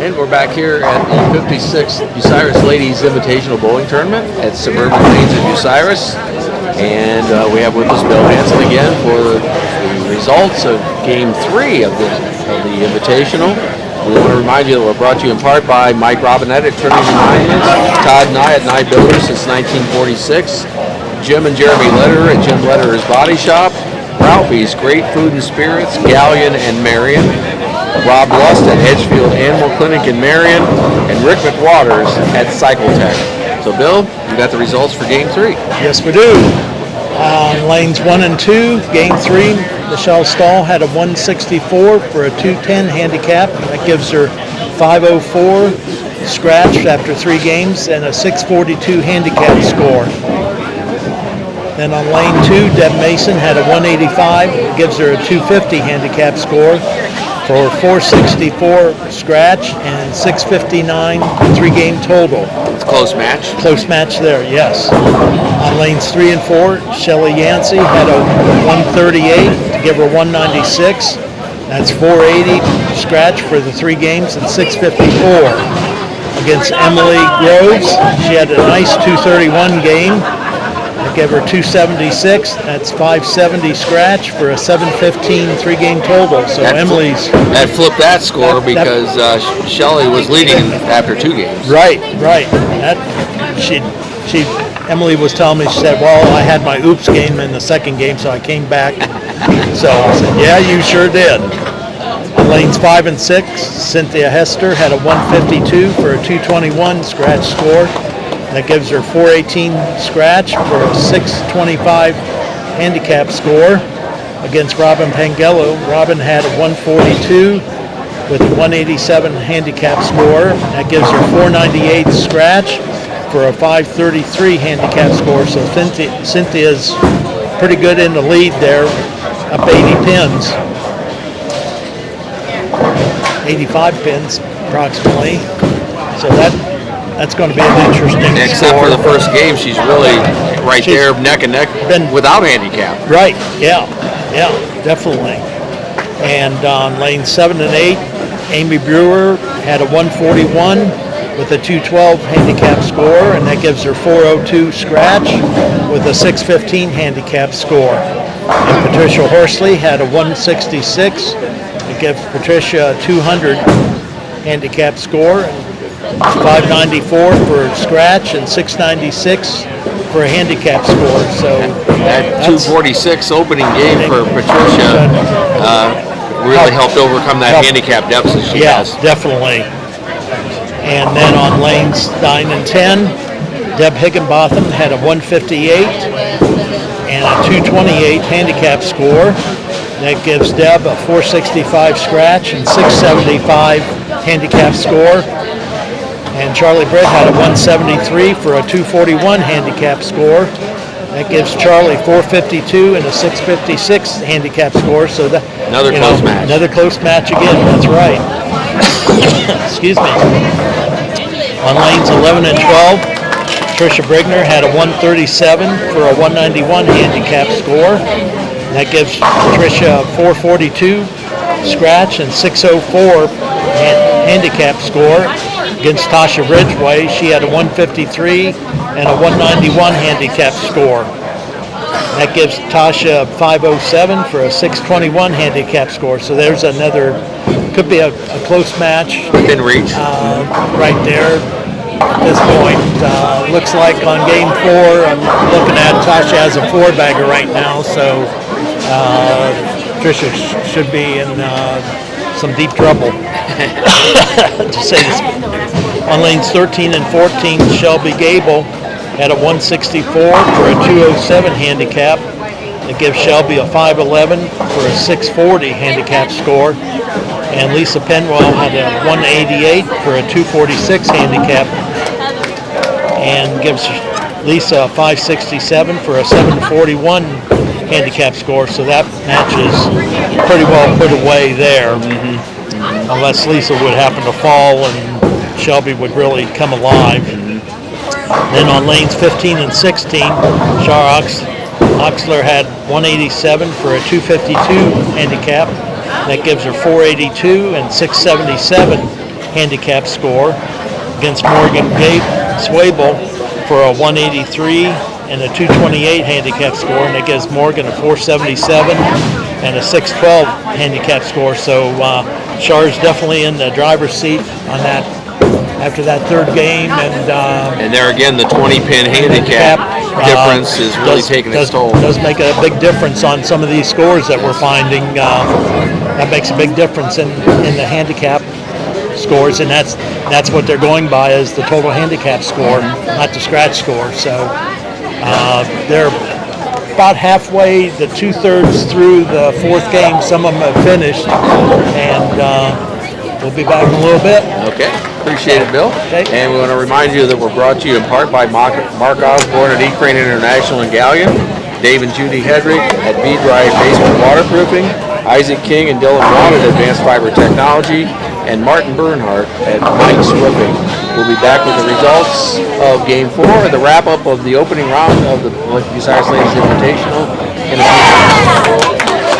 And we're back here at the 56th Bucyrus Ladies Invitational Bowling Tournament at Suburban Lanes in Bucyrus. And we have with us Bill Hansen again for the results of Game 3 of the Invitational. We want to remind you that we're brought to you in part by Mike Robinette at Trinity Monuments, Todd Nye at Nye Builders since 1946, Jim and Jeremy Lederer at Jim Lederer's Body Shop, Ralphie's Great Food and Spirits, Galleon and Marion, Rob Lust at Edgefield Animal Clinic in Marion, and Rick McWaters at Cyclotech. So, Bill, you got the results for Game 3. Yes, we do. Lanes 1 and 2, Game 3, Michelle Stahl had a 164 for a 210 handicap. That gives her 504 scratch after 3 games and a 642 handicap score. Then on lane 2, Deb Mason had a 185. It gives her a 250 handicap score for 464 scratch and 659 3-game total. It's a close match. Close match there, yes. On lanes 3 and 4, Shelley Yancey had a 138 to give her 196. That's 480 scratch for the 3 games and 654. Against Emily Groves, she had a nice 231 game. Gave her 276. That's 570 scratch for a 715 3-game total. So Emily's that flipped that score because Shelley was leading after 2 games. Right. Emily was telling me, she said, "Well, I had my oops game in the second game, so I came back." So I said, "Yeah, you sure did." On lanes 5 and 6, Cynthia Hester had a 152 for a 221 scratch score. That gives her 418 scratch for a 625 handicap score. Against Robin Pangello, Robin had a 142 with a 187 handicap score. That gives her 498 scratch for a 533 handicap score. So Cynthia's pretty good in the lead there, up 80 pins. 85 pins approximately. So that's going to be an interesting Except score. for the first game, she's really she's there neck and neck without handicap. Right, yeah, definitely. And on lanes 7 and 8, Amy Brewer had a 141 with a 212 handicap score, and that gives her 402 scratch with a 615 handicap score. And Patricia Horsley had a 166. It gives Patricia a 200 handicap score. 594 for scratch and 696 for a handicap score. So that 246 opening game for Patricia really helped overcome that handicap deficit she has. Yeah, definitely. And then on lanes 9 and 10, Deb Higginbotham had a 158 and a 228 handicap score. That gives Deb a 465 scratch and 675 handicap score. And Charlie Britt had a 173 for a 241 handicap score. That gives Charlie 452 and a 656 handicap score. So that another close match. Another close match again. That's right. Excuse me. On lanes 11 and 12, Tricia Brigner had a 137 for a 191 handicap score. That gives Tricia a 442 scratch and 604 handicap score. Against Tasha Ridgway, she had a 153 and a 191 handicap score. That gives Tasha 507 for a 621 handicap score. So there's another, could be a close match. Within reach. Right there at this point. Looks like on game 4, I'm looking at Tasha has a 4-bagger right now. So Tricia should be in some deep trouble, to say this. On lanes 13 and 14, Shelby Gable had a 164 for a 207 handicap. That gives Shelby a 511 for a 640 handicap score. And Lisa Penwell had a 188 for a 246 handicap. And gives Lisa a 567 for a 741 handicap score. So that match is pretty well put away there. Unless Lisa would happen to fall and Shelby would really come alive. Then on lanes 15 and 16, Shar Oxler had 187 for a 252 handicap. That gives her 482 and 677 handicap score against Morgan Gabe Swable for a 183 and a 228 handicap score, and it gives Morgan a 477 and a 612 handicap score. So Char's definitely in the driver's seat on that after that third game, and there again, the 20-pin handicap difference is really taking its toll. Does make a big difference on some of these scores that we're finding. That makes a big difference in the handicap scores, and that's what they're going by, is the total handicap score, not the scratch score. So they're about halfway, the 2/3 through the fourth game. Some of them have finished, and we'll be back in a little bit. Okay, appreciate it, Bill. Okay. And we want to remind you that we're brought to you in part by Mark Osborne at E-Crane International in Gallion, Dave and Judy Hedrick at B-Drive Basement Waterproofing, Isaac King and Dylan Watt at Advanced Fiber Technology, and Martin Bernhardt at Mike's Roofing. We'll be back with the results of Game 4, the wrap-up of the opening round of the Bucyrus Ladies Invitational in a few minutes.